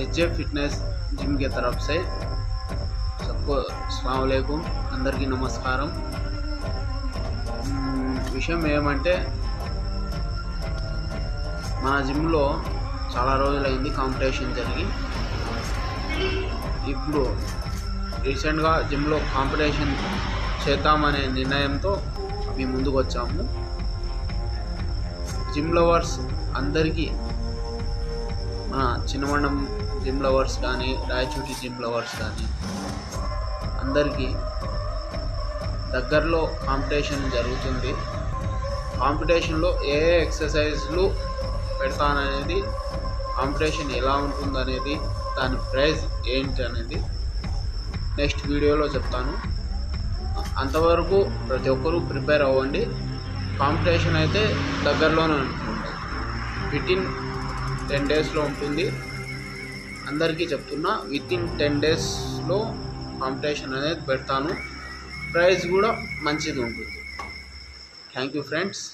HJ fitness gym के तरफ से सबको अस्सलाम वालेकुम अंदरिकी नमस्कारम। విషయం ఏమంటే మన జిమ్లో చాలా రోజులైంది కాంపిటీషన్ జరిగి. ఇప్పుడు రీసెంట్గా జిమ్లో కాంపిటీషన్ చేద్దామనే నిర్ణయంతో మేము ముందుకు వచ్చాము. జిమ్ లవర్స్ అందరికీ, మన చిన్నమండం జిమ్ లవర్స్ కానీ, రాయచూటి జిమ్ లవర్స్ కానీ అందరికీ దగ్గరలో కాంపిటీషన్ జరుగుతుంది. కాంపిటీషన్లో ఏ ఎక్సర్సైజ్లు పెడతాననేది, కాంపిటీషన్ ఎలా ఉంటుందనేది, దాని ప్రైజ్ ఏంటి అనేది నెక్స్ట్ వీడియోలో చెప్తాను. అంతవరకు ప్రతి ఒక్కరూ ప్రిపేర్ అవ్వండి. కాంపిటీషన్ అయితే దగ్గరలోనే ఉంటుంది, వితిన్ 10 డేస్లో ఉంటుంది. అందరికీ చెప్తున్నా, వితిన్ 10 డేస్లో కాంపిటీషన్ అనేది పెడతాను. ప్రైజ్ కూడా మంచిది ఉంటుంది. Thank you friends.